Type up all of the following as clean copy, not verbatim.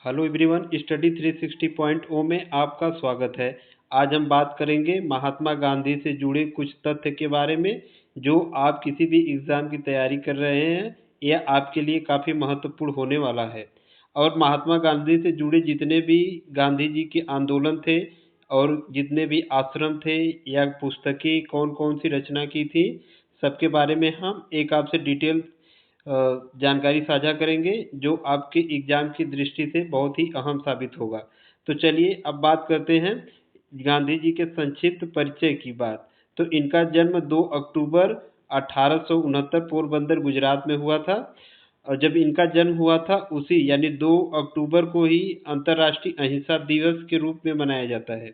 Hello everyone, study 360.0 में आपका स्वागत है। आज हम बात करेंगे महात्मा गांधी से जुड़े कुछ तथ्य के बारे में जो आप किसी भी एग्ज़ाम की तैयारी कर रहे हैं या आपके लिए काफ़ी महत्वपूर्ण होने वाला है। और महात्मा गांधी से जुड़े जितने भी गांधी जी के आंदोलन थे और जितने भी आश्रम थे या पुस्तकें कौन कौन सी रचना की थी, सबके बारे में हम एक आपसे डिटेल जानकारी साझा करेंगे जो आपके एग्जाम की दृष्टि से बहुत ही अहम साबित होगा। तो चलिए अब बात करते हैं गांधी जी के संक्षिप्त परिचय की बात। तो इनका जन्म 2 अक्टूबर 1869 पोरबंदर गुजरात में हुआ था। और जब इनका जन्म हुआ था उसी यानी 2 अक्टूबर को ही अंतर्राष्ट्रीय अहिंसा दिवस के रूप में मनाया जाता है।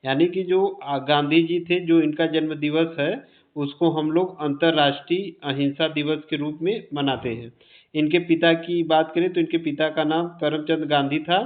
यानी कि जो गांधी जी थे, जो इनका जन्म दिवस है, उसको हम लोग अंतर्राष्ट्रीय अहिंसा दिवस के रूप में मनाते हैं। इनके पिता की बात करें तो इनके पिता का नाम करमचंद गांधी था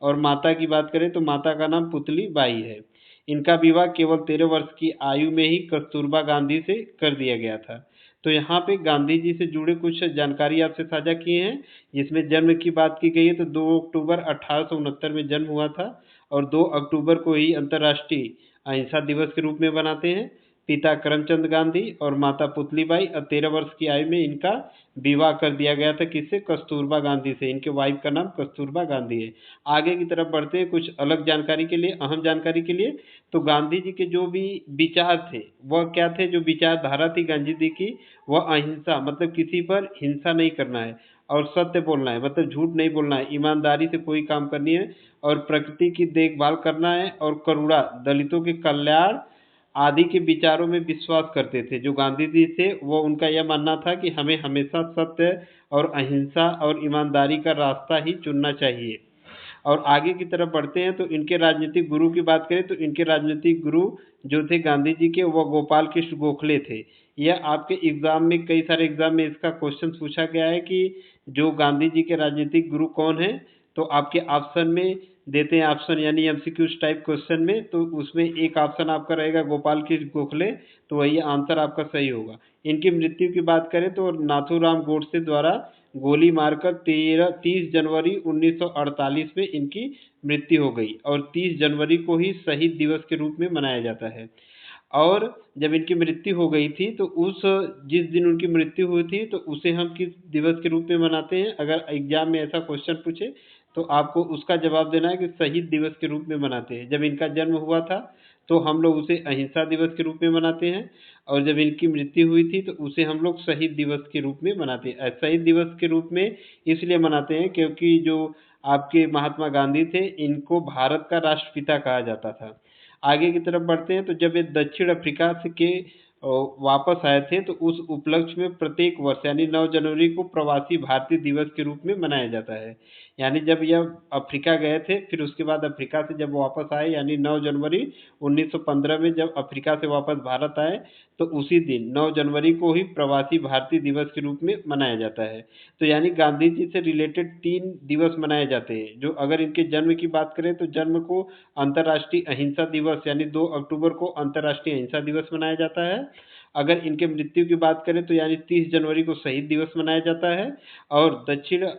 और माता की बात करें तो माता का नाम पुतली बाई है। इनका विवाह केवल 13 वर्ष की आयु में ही कस्तूरबा गांधी से कर दिया गया था। तो यहाँ पे गांधी जी से जुड़े कुछ जानकारी आपसे साझा किए हैं, जिसमें जन्म की बात की गई है तो 2 अक्टूबर 1869 में जन्म हुआ था और 2 अक्टूबर को ही अंतर्राष्ट्रीय अहिंसा दिवस के रूप में मनाते हैं। पिता करमचंद गांधी और माता पुतलीबाई और 13 वर्ष की आयु में इनका विवाह कर दिया गया था। किससे? कस्तूरबा गांधी से। इनके वाइफ का नाम कस्तूरबा गांधी है। आगे की तरफ बढ़ते हैं कुछ अलग जानकारी के लिए, अहम जानकारी के लिए। तो गांधी जी के जो भी विचार थे वह क्या थे? जो विचारधारा थी गांधी जी की, वह अहिंसा, मतलब किसी पर हिंसा नहीं करना है और सत्य बोलना है, मतलब झूठ नहीं बोलना है, ईमानदारी से कोई काम करनी है और प्रकृति की देखभाल करना है और करुणा, दलितों के कल्याण आदि के विचारों में विश्वास करते थे। जो गांधी जी थे वो उनका यह मानना था कि हमें हमेशा सत्य और अहिंसा और ईमानदारी का रास्ता ही चुनना चाहिए। और आगे की तरफ बढ़ते हैं तो इनके राजनीतिक गुरु की बात करें तो इनके राजनीतिक गुरु जो थे गांधी जी के, वह गोपाल कृष्ण गोखले थे। यह आपके एग्जाम में, कई सारे एग्जाम में इसका क्वेश्चन पूछा गया है कि जो गांधी जी के राजनीतिक गुरु कौन है। तो आपके ऑप्शन में देते हैं, ऑप्शन यानी एमसीक्यू टाइप क्वेश्चन में, तो उसमें एक ऑप्शन आपका रहेगा गोपाल कृष्ण गोखले, तो वही आंसर आपका सही होगा। इनकी मृत्यु की बात करें तो नाथूराम गोडसे द्वारा गोली मारकर 30 जनवरी 1948 में इनकी मृत्यु हो गई और 30 जनवरी को ही शहीद दिवस के रूप में मनाया जाता है। और जब इनकी मृत्यु हो गई थी तो उस जिस दिन उनकी मृत्यु हुई थी तो उसे हम किस दिवस के रूप में मनाते हैं? अगर एग्जाम में ऐसा क्वेश्चन पूछे तो आपको उसका जवाब देना है कि शहीद दिवस के रूप में मनाते हैं। जब इनका जन्म हुआ था तो हम लोग उसे अहिंसा दिवस के रूप में मनाते हैं और जब इनकी मृत्यु हुई थी तो उसे हम लोग शहीद दिवस के रूप में मनाते हैं। शहीद दिवस के रूप में इसलिए मनाते हैं क्योंकि जो आपके महात्मा गांधी थे, इनको भारत का राष्ट्रपिता कहा जाता था। आगे की तरफ बढ़ते हैं तो जब ये दक्षिण अफ्रीका से के वापस आए थे तो उस उपलक्ष्य में प्रत्येक वर्ष यानी 9 जनवरी को प्रवासी भारतीय दिवस के रूप में मनाया जाता है। यानी जब यह अफ्रीका गए थे, फिर उसके बाद अफ्रीका से जब वापस आए यानी 9 जनवरी 1915 में जब अफ्रीका से वापस भारत आए तो उसी दिन 9 जनवरी को ही प्रवासी भारतीय दिवस के रूप में मनाया जाता है। तो यानी गांधी जी से रिलेटेड 3 दिवस मनाए जाते हैं। जो अगर इनके जन्म की बात करें तो जन्म को अंतर्राष्ट्रीय अहिंसा दिवस यानी 2 अक्टूबर को अंतर्राष्ट्रीय अहिंसा दिवस मनाया जाता है। अगर इनके मृत्यु की बात करें तो यानी 30 जनवरी को शहीद दिवस मनाया जाता है। और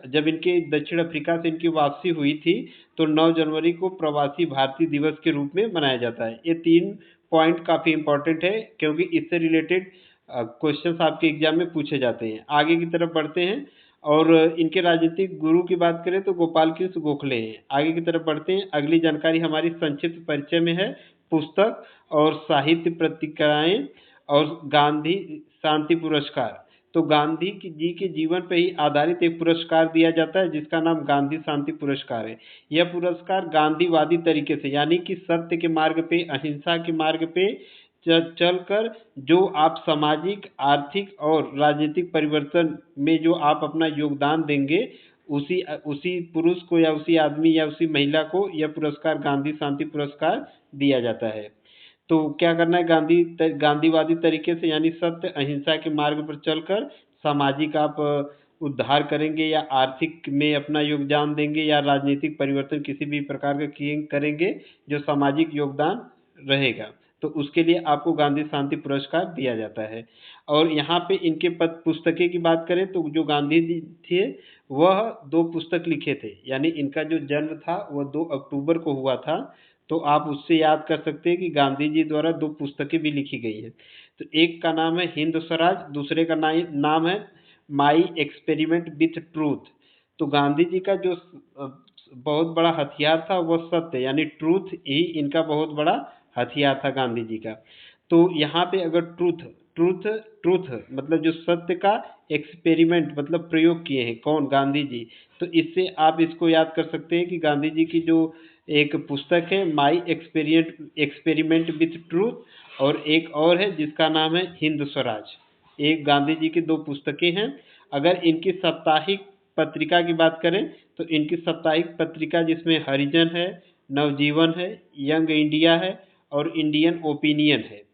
जब इनके दक्षिण अफ्रीका से इनकी वापसी हुई थी तो 9 जनवरी को प्रवासी भारतीय दिवस के रूप में मनाया जाता है। ये 3 पॉइंट काफ़ी इंपॉर्टेंट है क्योंकि इससे रिलेटेड क्वेश्चंस आपके एग्जाम में पूछे जाते हैं। आगे की तरफ बढ़ते हैं और इनके राजनीतिक गुरु की बात करें तो गोपाल कृष्ण गोखले हैं। आगे की तरफ बढ़ते हैं। अगली जानकारी हमारी संक्षिप्त परिचय में है पुस्तक और साहित्य पत्रिकाएं और गांधी शांति पुरस्कार। तो गांधी जी के जीवन पर ही आधारित एक पुरस्कार दिया जाता है जिसका नाम गांधी शांति पुरस्कार है। यह पुरस्कार गांधीवादी तरीके से यानी कि सत्य के मार्ग पे, अहिंसा के मार्ग पे चलकर जो आप सामाजिक, आर्थिक और राजनीतिक परिवर्तन में जो आप अपना योगदान देंगे, उसी उसी पुरुष को या उसी आदमी या उसी महिला को यह पुरस्कार गांधी शांति पुरस्कार दिया जाता है। तो क्या करना है? गांधीवादी तरीके से यानी सत्य अहिंसा के मार्ग पर चलकर सामाजिक आप उद्धार करेंगे या आर्थिक में अपना योगदान देंगे या राजनीतिक परिवर्तन किसी भी प्रकार का किए करेंगे जो सामाजिक योगदान रहेगा, तो उसके लिए आपको गांधी शांति पुरस्कार दिया जाता है। और यहाँ पे इनके पुस्तकें की बात करें तो जो गांधी जी थे वह 2 पुस्तक लिखे थे, यानी इनका जो जन्म था वह 2 अक्टूबर को हुआ था। तो आप उससे याद कर सकते हैं कि गांधी जी द्वारा 2 पुस्तकें भी लिखी गई हैं। तो एक का नाम है हिंद स्वराज, दूसरे का नाम है माई एक्सपेरिमेंट विथ ट्रूथ। तो गांधी जी का जो बहुत बड़ा हथियार था वह सत्य, यानी ट्रूथ ही इनका बहुत बड़ा हथियार था गांधी जी का। तो यहाँ पे अगर ट्रूथ ट्रूथ ट्रूथ मतलब जो सत्य का एक्सपेरिमेंट मतलब प्रयोग किए हैं कौन, गांधी जी। तो इससे आप इसको याद कर सकते हैं कि गांधी जी की जो एक पुस्तक है माई एक्सपेरिमेंट विथ ट्रूथ, और एक और है जिसका नाम है हिंद स्वराज। एक गांधी जी की 2 पुस्तकें हैं। अगर इनकी साप्ताहिक पत्रिका की बात करें तो इनकी साप्ताहिक पत्रिका जिसमें हरिजन है, नवजीवन है, यंग इंडिया है और इंडियन ओपिनियन है।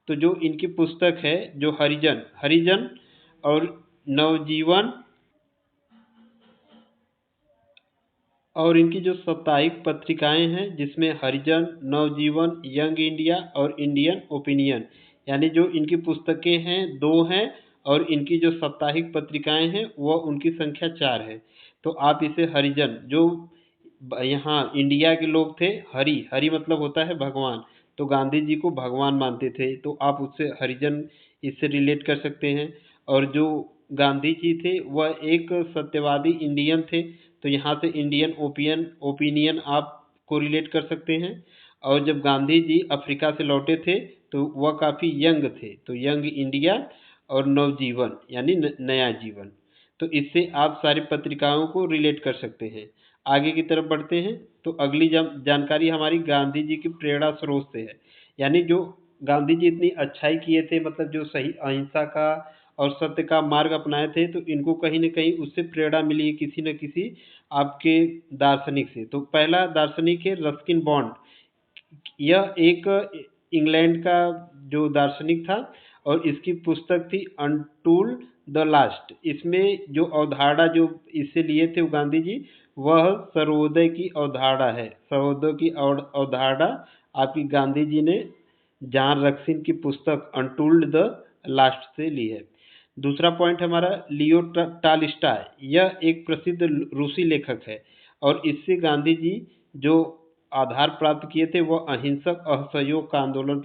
तो जो इनकी पुस्तक है, जो हरिजन हरिजन और नवजीवन, और इनकी जो साप्ताहिक पत्रिकाएं हैं जिसमें हरिजन, नवजीवन, यंग इंडिया और इंडियन ओपिनियन, यानी जो इनकी पुस्तकें हैं 2 हैं, और इनकी जो साप्ताहिक पत्रिकाएं हैं वह उनकी संख्या 4 है। तो आप इसे हरिजन, जो यहाँ इंडिया के लोग थे, हरि हरि मतलब होता है भगवान, तो गांधी जी को भगवान मानते थे, तो आप उससे हरिजन इससे रिलेट कर सकते हैं। और जो गांधी जी थे वह एक सत्यवादी इंडियन थे, तो यहाँ से इंडियन ओपिनियन आप कोरिलेट कर सकते हैं। और जब गांधी जी अफ्रीका से लौटे थे तो वह काफ़ी यंग थे, तो यंग इंडिया और नवजीवन यानी नया जीवन। तो इससे आप सारी पत्रिकाओं को रिलेट कर सकते हैं। आगे की तरफ बढ़ते हैं। तो अगली जानकारी हमारी गांधी जी की प्रेरणा स्रोत से है, यानी जो गांधी जी इतनी अच्छाई किए थे, मतलब जो सही अहिंसा का और सत्य का मार्ग अपनाए थे, तो इनको कहीं न कहीं उससे प्रेरणा मिली है किसी न किसी आपके दार्शनिक से। तो पहला दार्शनिक है रस्किन बॉन्ड। यह एक इंग्लैंड का जो दार्शनिक था, और इसकी पुस्तक थी अनटूल द लास्ट। इसमें जो अवधारणा जो इससे लिए थे वो गांधी जी, वह सर्वोदय की अवधारणा है। सर्वोदय की अवधारणा आपकी गांधी जी ने जॉन रस्किन की पुस्तक अनटूल्ड द लास्ट से ली है। दूसरा पॉइंट हमारा लियो टालिस्टाय। यह एक प्रसिद्ध रूसी लेखक है, और इससे गांधी जी जो आधार प्राप्त किए थे वह अहिंसक असहयोग का आंदोलन,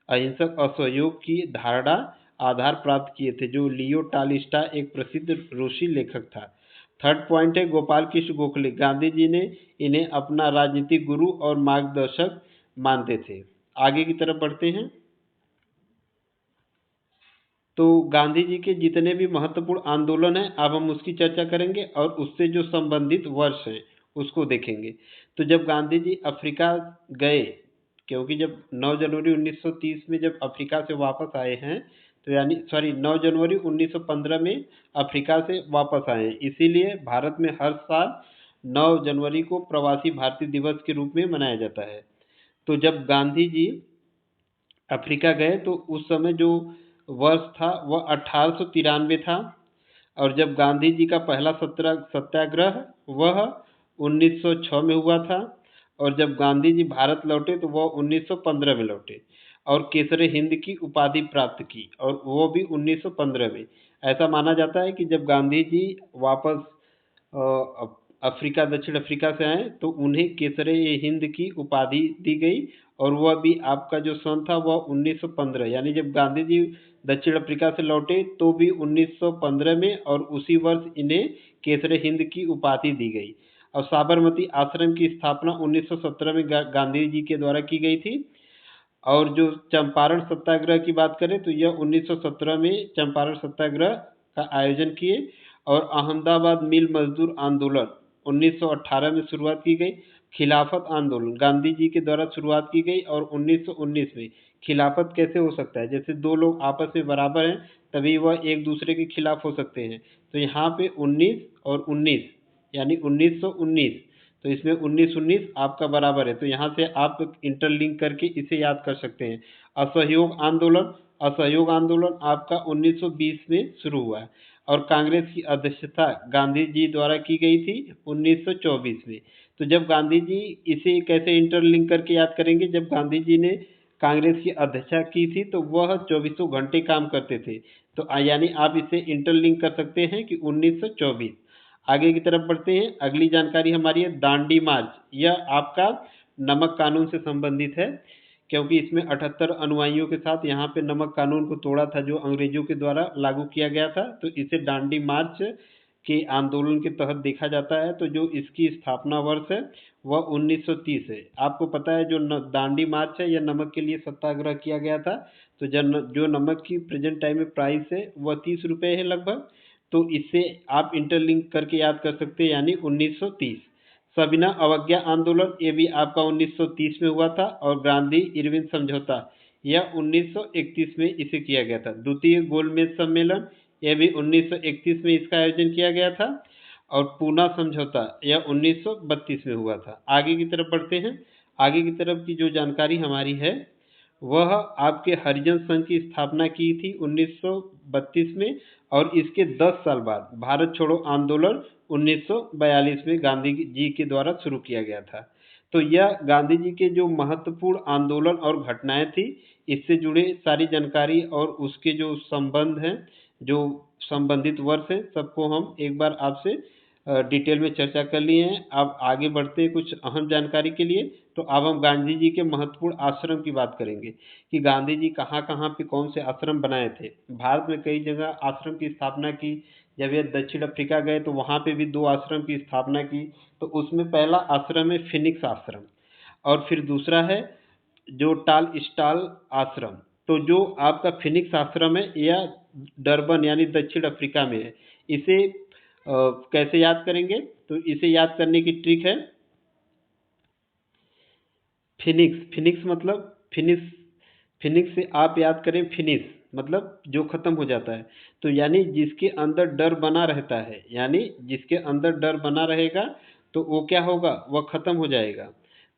अहिंसक असहयोग की धारणा आधार प्राप्त किए थे। जो लियो टालिस्टाय एक प्रसिद्ध रूसी लेखक था। थर्ड पॉइंट है गोपाल कृष्ण गोखले। गांधी जी ने इन्हें अपना राजनीतिक गुरु और मार्गदर्शक मानते थे। आगे की तरफ बढ़ते हैं। तो गांधी जी के जितने भी महत्वपूर्ण आंदोलन हैं अब हम उसकी चर्चा करेंगे, और उससे जो संबंधित वर्ष हैं उसको देखेंगे। तो जब गांधी जी अफ्रीका गए, क्योंकि जब 9 जनवरी 1930 में जब अफ्रीका से वापस आए हैं, तो यानी सॉरी 9 जनवरी 1915 में अफ्रीका से वापस आए हैं, इसीलिए भारत में हर साल 9 जनवरी को प्रवासी भारतीय दिवस के रूप में मनाया जाता है। तो जब गांधी जी अफ्रीका गए तो उस समय जो वर्ष था वह 1893 था। और जब गांधी जी का पहला सत्याग्रह वह 1906 में हुआ था। और जब गांधी जी भारत लौटे तो वह 1915 में लौटे, और केसरे हिंद की उपाधि प्राप्त की, और वो भी 1915 में। ऐसा माना जाता है कि जब गांधी जी वापस अफ्रीका, दक्षिण अफ्रीका से आए तो उन्हें केसरे हिंद की उपाधि दी गई, और वह भी आपका जो सन था वह 1915, यानी जब गांधी जी दक्षिण अफ्रीका से लौटे तो भी 1915 में, और उसी वर्ष इन्हें केसरे हिंद की उपाधि दी गई। और साबरमती आश्रम की स्थापना 1917 में गांधी जी के द्वारा की गई थी। और जो चंपारण सत्याग्रह की बात करें तो यह 1917 में चंपारण सत्याग्रह का आयोजन किए। और अहमदाबाद मिल मजदूर आंदोलन 1918 में शुरुआत की गई। खिलाफत आंदोलन गांधी जी के द्वारा शुरुआत की गई, और 1919 में खिलाफत कैसे हो सकता है, जैसे दो लोग आपस में बराबर हैं तभी वह एक दूसरे के खिलाफ हो सकते हैं। तो यहाँ पे 19 और 19 यानी 1919, तो इसमें 1919 आपका बराबर है, तो यहाँ से आप इंटरलिंक करके इसे याद कर सकते हैं। असहयोग आंदोलन, असहयोग आंदोलन आपका 1920 में शुरू हुआ है, और कांग्रेस की अध्यक्षता गांधी जी द्वारा की गई थी 1924 में। तो जब गांधी जी, इसे कैसे इंटरलिंक करके याद करेंगे, जब गांधी जी ने कांग्रेस की अध्यक्षता की थी तो वह 24 घंटे काम करते थे, तो यानी आप इसे इंटरलिंक कर सकते हैं कि 1924। आगे की तरफ बढ़ते हैं। अगली जानकारी हमारी है दांडी मार्च। यह आपका नमक कानून से संबंधित है, क्योंकि इसमें 78 अनुयायियों के साथ यहाँ पे नमक कानून को तोड़ा था, जो अंग्रेजों के द्वारा लागू किया गया था। तो इसे दांडी मार्च के आंदोलन के तहत देखा जाता है। तो जो इसकी स्थापना वर्ष है वह 1930 है। आपको पता है जो दांडी मार्च है, यह नमक के लिए सत्याग्रह किया गया था। तो जो नमक की प्रेजेंट टाइम में प्राइस है वह 30 रुपये है लगभग। तो इससे आप इंटरलिंक करके याद कर सकते हैं, यानी 1930। सविनय अवज्ञा आंदोलन, ये भी आपका 1930 में हुआ था। और गांधी इरविन समझौता, यह 1931 में इसे किया गया था। द्वितीय गोलमेज सम्मेलन, यह भी 1931 में इसका आयोजन किया गया था। और पूना समझौता, यह 1932 में हुआ था। आगे की तरफ बढ़ते हैं। आगे की तरफ की जो जानकारी हमारी है वह आपके हरिजन संघ की स्थापना की थी 1932 में। और इसके 10 साल बाद भारत छोड़ो आंदोलन 1942 में गांधी जी के द्वारा शुरू किया गया था। तो यह गांधी जी के जो महत्वपूर्ण आंदोलन और घटनाएं थी, इससे जुड़े सारी जानकारी और उसके जो संबंध हैं, जो संबंधित वर्ष हैं, सबको हम एक बार आपसे डिटेल में चर्चा कर लिए हैं। अब आगे बढ़ते हैं कुछ अहम जानकारी के लिए। तो अब हम गांधी जी के महत्वपूर्ण आश्रम की बात करेंगे कि गांधी जी कहाँ कहाँ पे कौन से आश्रम बनाए थे। भारत में कई जगह आश्रम की स्थापना की। जब ये दक्षिण अफ्रीका गए तो वहाँ पे भी 2 आश्रम की स्थापना की। तो उसमें पहला आश्रम है फिनिक्स आश्रम, और फिर दूसरा है जो टाल स्टाल आश्रम। तो जो आपका फिनिक्स आश्रम है यह डरबन यानी दक्षिण अफ्रीका में है। इसे कैसे याद करेंगे? तो इसे याद करने की ट्रिक है फिनिक्स। फिनिक्स मतलब फिनिश, फिनिक्स से आप याद करें फिनिश मतलब जो खत्म हो जाता है। तो यानी जिसके अंदर डर बना रहता है, यानी जिसके अंदर डर बना रहेगा तो वो क्या होगा, वह खत्म हो जाएगा।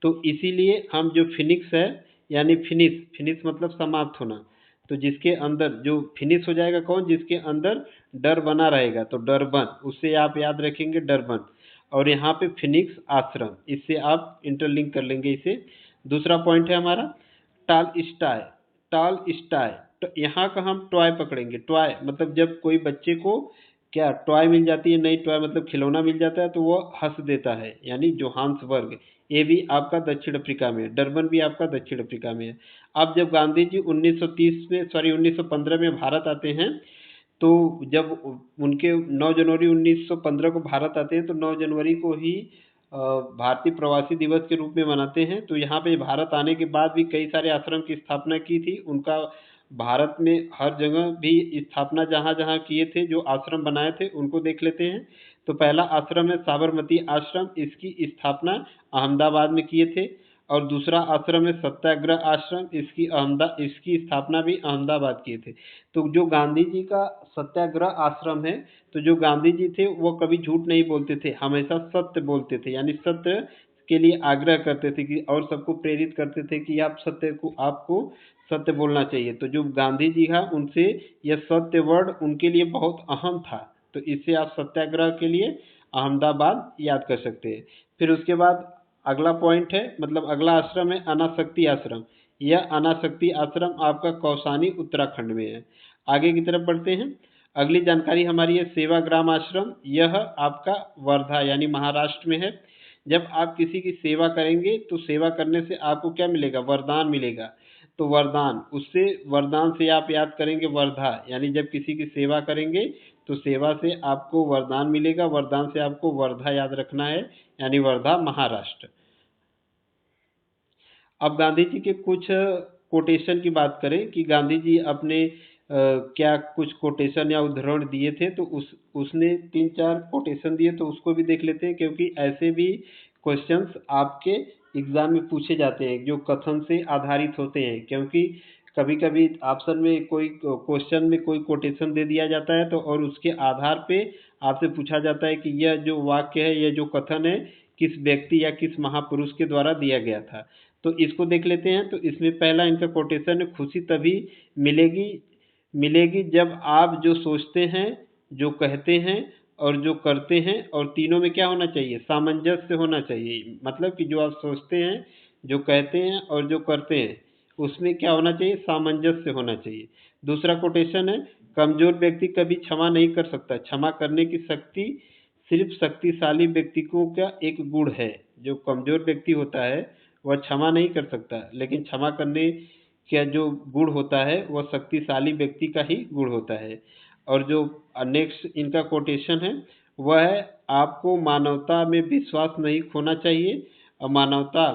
तो इसीलिए हम जो फिनिक्स है यानी फिनिश, फिनिश मतलब समाप्त होना। तो जिसके अंदर जो फिनिश हो जाएगा कौन, जिसके अंदर डर बना रहेगा, तो डरबन, उससे आप याद रखेंगे डरबन। और यहाँ पे फिनिक्स आश्रम, इससे आप इंटरलिंक कर लेंगे इसे। दूसरा पॉइंट है हमारा टाल स्टाय। टाल स्टाय, तो यहाँ का हम टॉय पकड़ेंगे। टॉय मतलब जब कोई बच्चे को क्या टॉय मिल जाती है, नई टॉय मतलब खिलौना मिल जाता है, तो वो हंस देता है, यानी जोहान्सबर्ग। ये भी आपका दक्षिण अफ्रीका में है। डरबन भी आपका दक्षिण अफ्रीका में है। अब जब गांधी जी 1930 में, सॉरी 1915 में भारत आते हैं, तो जब उनके 9 जनवरी 1915 को भारत आते हैं, तो 9 जनवरी को ही भारतीय प्रवासी दिवस के रूप में मनाते हैं। तो यहाँ पे भारत आने के बाद भी कई सारे आश्रम की स्थापना की थी। उनका भारत में हर जगह भी स्थापना जहाँ जहाँ किए थे, जो आश्रम बनाए थे, उनको देख लेते हैं। तो पहला आश्रम है साबरमती आश्रम। इसकी स्थापना अहमदाबाद में किए थे। और दूसरा आश्रम है सत्याग्रह आश्रम। इसकी स्थापना भी अहमदाबाद किए थे। तो जो गांधी जी का सत्याग्रह आश्रम है, तो जो गांधी जी थे वो कभी झूठ नहीं बोलते थे, हमेशा सत्य बोलते थे, यानी सत्य के लिए आग्रह करते थे कि, और सबको प्रेरित करते थे कि आप सत्य को, आपको सत्य बोलना चाहिए। तो जो गांधी जी है उनसे यह सत्य वर्ड उनके लिए बहुत अहम था। तो इससे आप सत्याग्रह के लिए अहमदाबाद याद कर सकते हैं। फिर उसके बाद अगला पॉइंट है, मतलब अगला आश्रम है अनासक्ति आश्रम। यह अनासक्ति आश्रम आपका कौसानी उत्तराखंड में है। आगे की तरफ बढ़ते हैं। अगली जानकारी हमारी है सेवाग्राम आश्रम। यह आपका वर्धा यानी महाराष्ट्र में है। जब आप किसी की सेवा करेंगे तो सेवा करने से आपको क्या मिलेगा, वरदान मिलेगा। तो वरदान, उससे वरदान से आप याद करेंगे वर्धा, यानी जब किसी की सेवा करेंगे तो सेवा से आपको वरदान मिलेगा। वरदान से आपको वर्धा याद रखना है, यानी वर्धा महाराष्ट्र। अब गांधी जी के कुछ कोटेशन की बात करें कि गांधी जी अपने क्या कुछ कोटेशन या उद्धरण दिए थे, तो उसने 3-4 कोटेशन दिए, तो उसको भी देख लेते हैं, क्योंकि ऐसे भी क्वेश्चंस आपके एग्जाम में पूछे जाते हैं जो कथन से आधारित होते हैं। क्योंकि कभी कभी ऑप्शन में कोई क्वेश्चन में कोई कोटेशन दे दिया जाता है, तो और उसके आधार पे आपसे पूछा जाता है कि यह जो वाक्य है, यह जो कथन है, किस व्यक्ति या किस महापुरुष के द्वारा दिया गया था। तो इसको देख लेते हैं। तो इसमें पहला इनका कोटेशन है, खुशी तभी मिलेगी मिलेगी जब आप जो सोचते हैं, जो कहते हैं और जो करते हैं, और तीनों में क्या होना चाहिए, सामंजस्य होना चाहिए। मतलब कि जो आप सोचते हैं, जो कहते हैं और जो करते हैं, उसमें क्या होना चाहिए, सामंजस्य होना चाहिए। दूसरा कोटेशन है, कमजोर व्यक्ति कभी क्षमा नहीं कर सकता, क्षमा करने की शक्ति सिर्फ शक्तिशाली व्यक्तियों का एक गुण है। जो कमजोर व्यक्ति होता है वह क्षमा नहीं कर सकता, लेकिन क्षमा करने का जो गुण होता है वह शक्तिशाली व्यक्ति का ही गुण होता है। और जो नेक्स्ट इनका कोटेशन है वह है, आपको मानवता में विश्वास नहीं खोना चाहिए और मानवता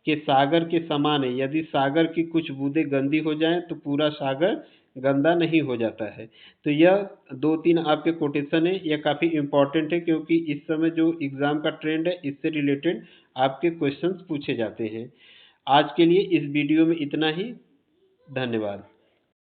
के सागर के समान है। यदि सागर की कुछ बूंदें गंदी हो जाएं तो पूरा सागर गंदा नहीं हो जाता है। तो यह 2-3 आपके कोटेशन है, यह काफ़ी इम्पोर्टेंट है क्योंकि इस समय जो एग्ज़ाम का ट्रेंड है इससे रिलेटेड आपके क्वेश्चंस पूछे जाते हैं। आज के लिए इस वीडियो में इतना ही। धन्यवाद।